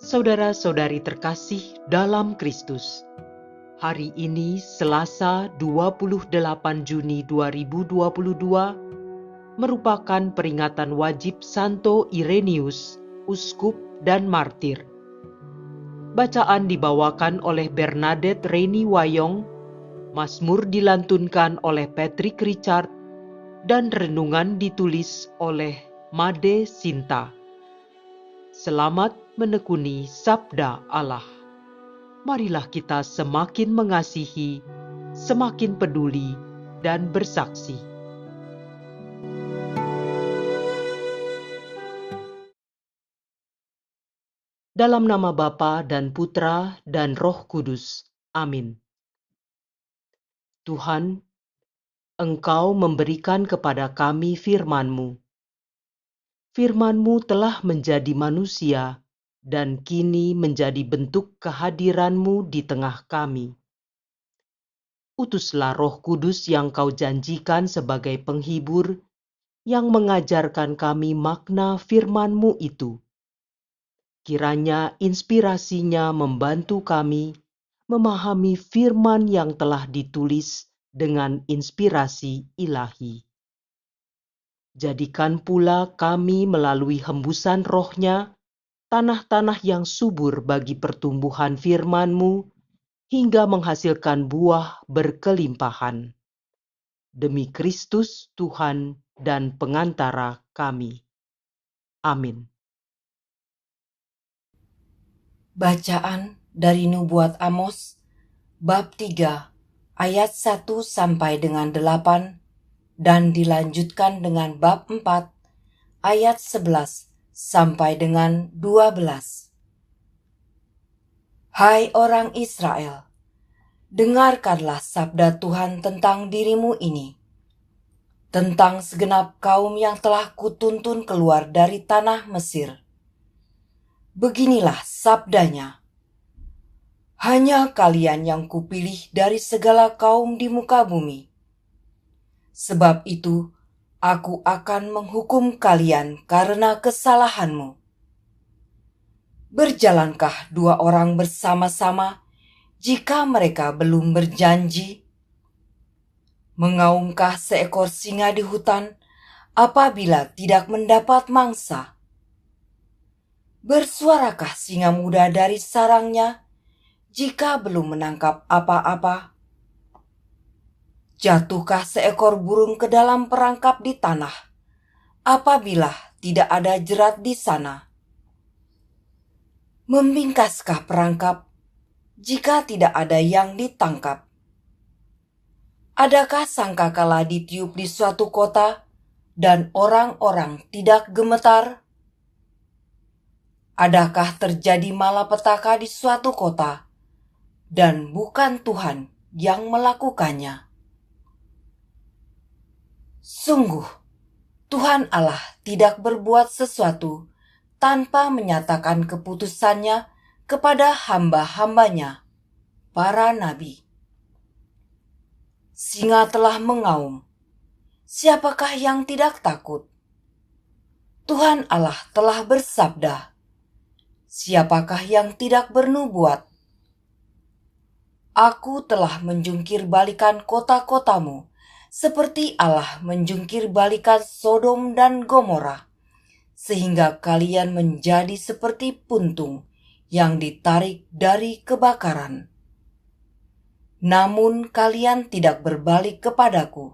Saudara-saudari terkasih dalam Kristus, hari ini Selasa 28 Juni 2022 merupakan peringatan wajib Santo Irenaeus, uskup dan martir. Bacaan dibawakan oleh Bernadette Reni Wayong, Mazmur dilantunkan oleh Patrick Richard, dan renungan ditulis oleh Made Sinta. Selamat menekuni Sabda Allah. Marilah kita semakin mengasihi, semakin peduli, dan bersaksi. Dalam nama Bapa dan Putra dan Roh Kudus. Amin. Tuhan, Engkau memberikan kepada kami firman-Mu. Firman-Mu telah menjadi manusia dan kini menjadi bentuk kehadiran-Mu di tengah kami. Utuslah Roh Kudus yang Kau janjikan sebagai penghibur, yang mengajarkan kami makna firman-Mu itu. Kiranya inspirasinya membantu kami memahami firman yang telah ditulis dengan inspirasi ilahi. Jadikan pula kami melalui hembusan roh-Nya, tanah-tanah yang subur bagi pertumbuhan firman-Mu, hingga menghasilkan buah berkelimpahan. Demi Kristus Tuhan dan pengantara kami. Amin. Bacaan dari Nubuat Amos, bab 3, ayat 1 sampai dengan 8, dan dilanjutkan dengan bab 4, ayat 11 sampai dengan 12. Hai orang Israel, dengarkanlah sabda Tuhan tentang dirimu ini, tentang segenap kaum yang telah kutuntun keluar dari tanah Mesir. Beginilah sabdanya. Hanya kalian yang kupilih dari segala kaum di muka bumi. Sebab itu, aku akan menghukum kalian karena kesalahanmu. Berjalankah dua orang bersama-sama jika mereka belum berjanji? Mengaumkah seekor singa di hutan apabila tidak mendapat mangsa? Bersuarakah singa muda dari sarangnya jika belum menangkap apa-apa? Jatuhkah seekor burung ke dalam perangkap di tanah apabila tidak ada jerat di sana? Membingkaskah perangkap jika tidak ada yang ditangkap? Adakah sangkakala ditiup di suatu kota dan orang-orang tidak gemetar? Adakah terjadi malapetaka di suatu kota dan bukan Tuhan yang melakukannya? Sungguh, Tuhan Allah tidak berbuat sesuatu tanpa menyatakan keputusannya kepada hamba-hambanya, para nabi. Singa telah mengaum, siapakah yang tidak takut? Tuhan Allah telah bersabda, siapakah yang tidak bernubuat? Aku telah menjungkir balikan kota-kotamu, seperti Allah menjungkir balikan Sodom dan Gomora, sehingga kalian menjadi seperti puntung yang ditarik dari kebakaran. Namun kalian tidak berbalik kepadaku.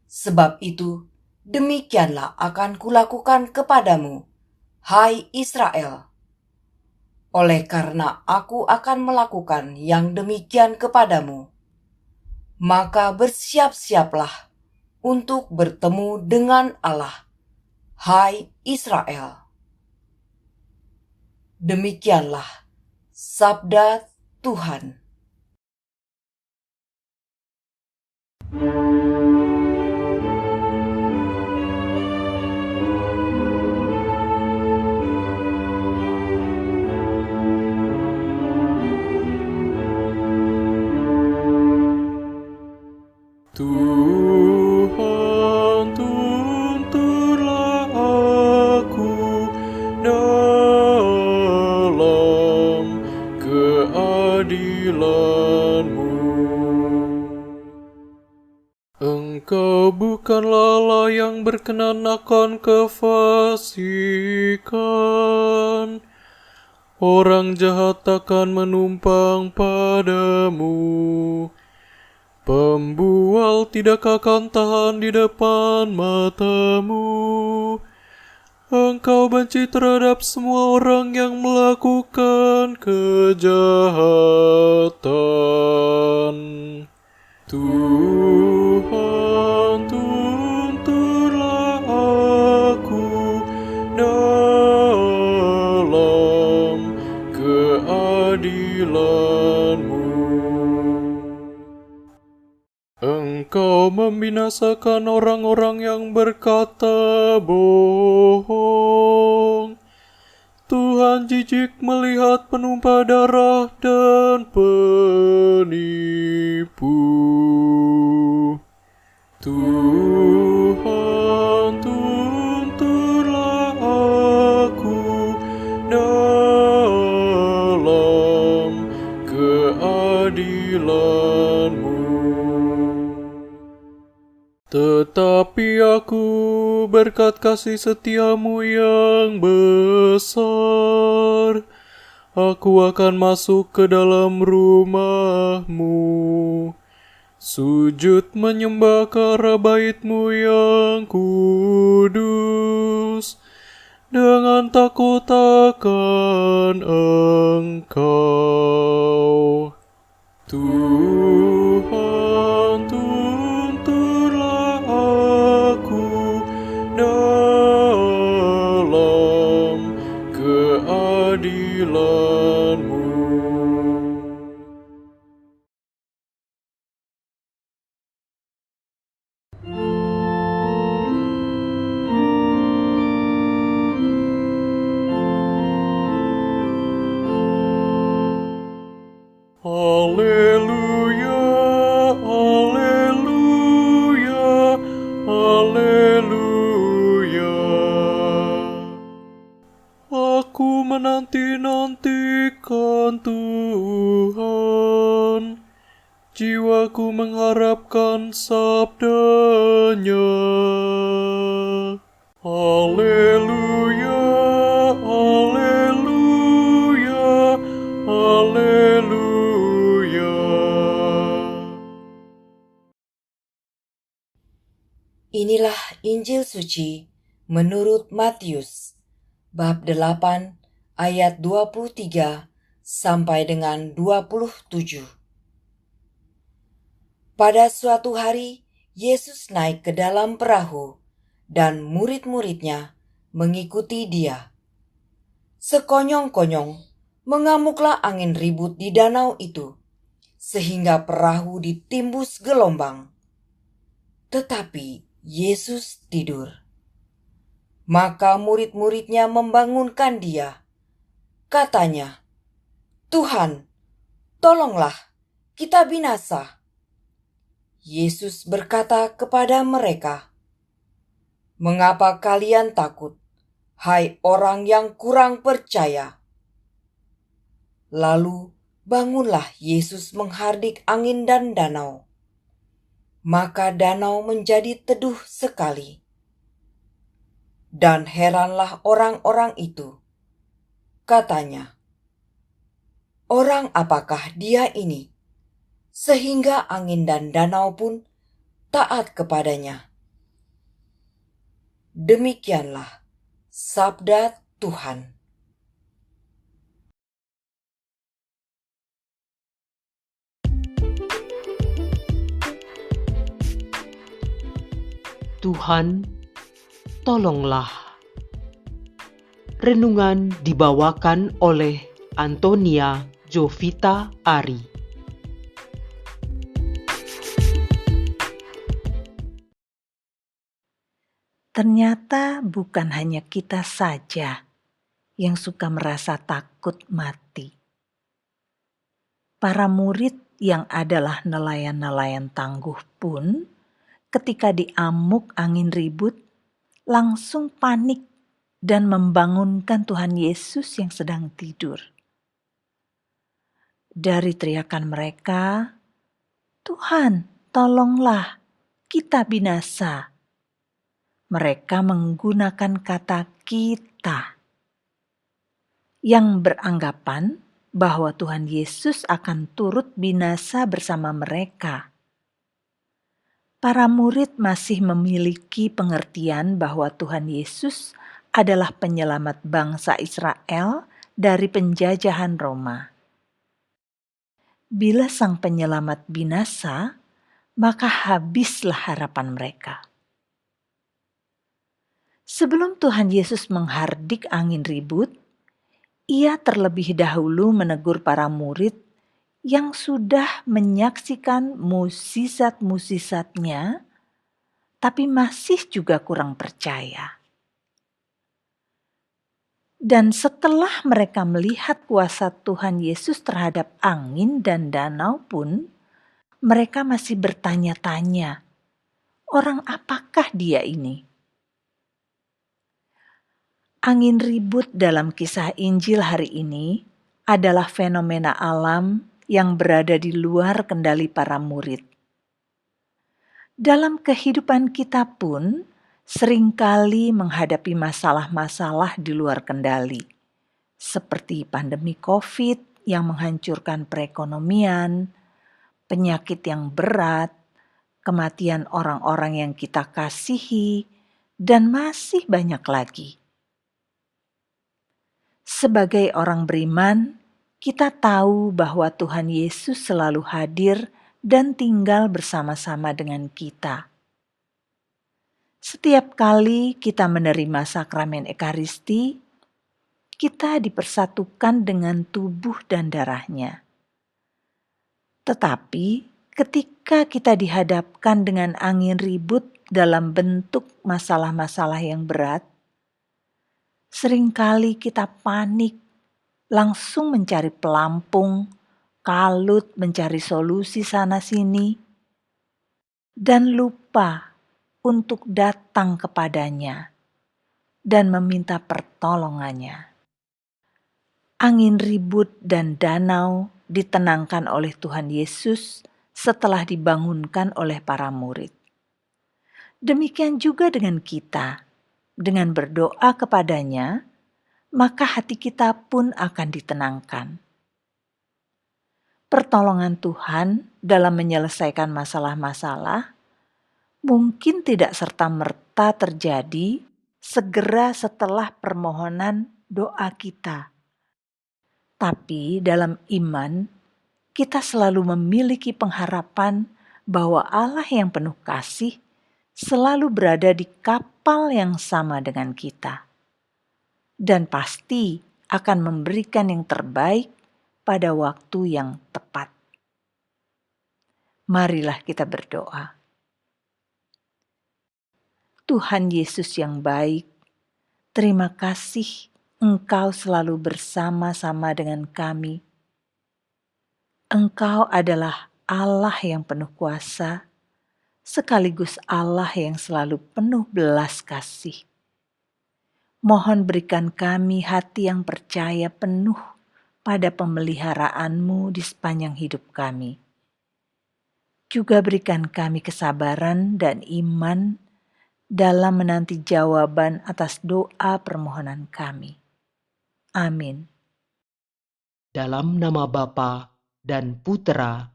Sebab itu, demikianlah akan kulakukan kepadamu, hai Israel. Oleh karena aku akan melakukan yang demikian kepadamu, maka bersiap-siaplah untuk bertemu dengan Allah, hai Israel. Demikianlah sabda Tuhan. Tuhan, tuntunlah aku dan Engkau bukanlah Allah yang berkenan akan kefasikan. Orang jahat takkan menumpang padamu. Pembual tidak akan tahan di depan matamu. Engkau benci terhadap semua orang yang melakukan kejahatan. Tuhan, tuntunlah aku dalam keadilan-Mu. Engkau membinasakan orang-orang yang berkata bohong. Tuhan jijik melihat penumpah darah dan penipu. Tuhan, tuntunlah aku dalam keadilan-Mu. Tetapi aku berkat kasih setiamu yang besar, aku akan masuk ke dalam rumahmu, sujud menyembah ke arah bait-Mu yang kudus, dengan takut akan Engkau. Tuhan, tuntunlah aku dalam keadilan-Mu. Haleluya, haleluya, haleluya. Aku menanti-nantikan Tuhan, jiwaku mengharapkan sabda-Nya. Haleluya, haleluya, haleluya. Inilah Injil suci menurut Matius, bab 8 ayat 23 sampai dengan 27. Pada suatu hari, Yesus naik ke dalam perahu dan murid-muridnya mengikuti Dia. Sekonyong-konyong mengamuklah angin ribut di danau itu, sehingga perahu ditimbus gelombang. Tetapi Yesus tidur. Maka murid-muridnya membangunkan Dia. Katanya, "Tuhan, tolonglah, kita binasa." Yesus berkata kepada mereka, "Mengapa kalian takut, hai orang yang kurang percaya?" Lalu bangunlah Yesus menghardik angin dan danau. Maka danau menjadi teduh sekali. Dan heranlah orang-orang itu. Katanya, "Orang apakah Dia ini, sehingga angin dan danau pun taat kepadanya?" Demikianlah sabda Tuhan. Tuhan, tolonglah. Renungan dibawakan oleh Antonia Jovita Ari. Ternyata bukan hanya kita saja yang suka merasa takut mati. Para murid yang adalah nelayan-nelayan tangguh pun ketika diamuk angin ribut langsung panik dan membangunkan Tuhan Yesus yang sedang tidur. Dari teriakan mereka, "Tuhan, tolonglah, kita binasa. Mereka menggunakan kata kita yang beranggapan bahwa Tuhan Yesus akan turut binasa bersama mereka. Para murid masih memiliki pengertian bahwa Tuhan Yesus adalah penyelamat bangsa Israel dari penjajahan Roma. Bila sang penyelamat binasa, maka habislah harapan mereka. Sebelum Tuhan Yesus menghardik angin ribut, Ia terlebih dahulu menegur para murid yang sudah menyaksikan mukjizat-mukjizat-Nya, tapi masih juga kurang percaya. Dan setelah mereka melihat kuasa Tuhan Yesus terhadap angin dan danau pun, mereka masih bertanya-tanya, orang apakah Dia ini? Angin ribut dalam kisah Injil hari ini adalah fenomena alam yang berada di luar kendali para murid. Dalam kehidupan kita pun seringkali menghadapi masalah-masalah di luar kendali, seperti pandemi COVID yang menghancurkan perekonomian, penyakit yang berat, kematian orang-orang yang kita kasihi, dan masih banyak lagi. Sebagai orang beriman, kita tahu bahwa Tuhan Yesus selalu hadir dan tinggal bersama-sama dengan kita. Setiap kali kita menerima sakramen Ekaristi, kita dipersatukan dengan tubuh dan darah-Nya. Tetapi ketika kita dihadapkan dengan angin ribut dalam bentuk masalah-masalah yang berat, seringkali kita panik, langsung mencari pelampung, kalut mencari solusi sana-sini, dan lupa untuk datang kepadanya dan meminta pertolongannya. Angin ribut dan danau ditenangkan oleh Tuhan Yesus setelah dibangunkan oleh para murid. Demikian juga dengan kita. Dengan berdoa kepadanya, maka hati kita pun akan ditenangkan. Pertolongan Tuhan dalam menyelesaikan masalah-masalah mungkin tidak serta-merta terjadi segera setelah permohonan doa kita. Tapi dalam iman, kita selalu memiliki pengharapan bahwa Allah yang penuh kasih selalu berada di kapal yang sama dengan kita. Dan pasti akan memberikan yang terbaik pada waktu yang tepat. Marilah kita berdoa. Tuhan Yesus yang baik, terima kasih Engkau selalu bersama-sama dengan kami. Engkau adalah Allah yang penuh kuasa, sekaligus Allah yang selalu penuh belas kasih. Mohon berikan kami hati yang percaya penuh pada pemeliharaan-Mu di sepanjang hidup kami. Juga berikan kami kesabaran dan iman dalam menanti jawaban atas doa permohonan kami. Amin. Dalam nama Bapa dan Putera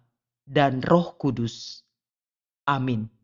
dan Roh Kudus. Amin.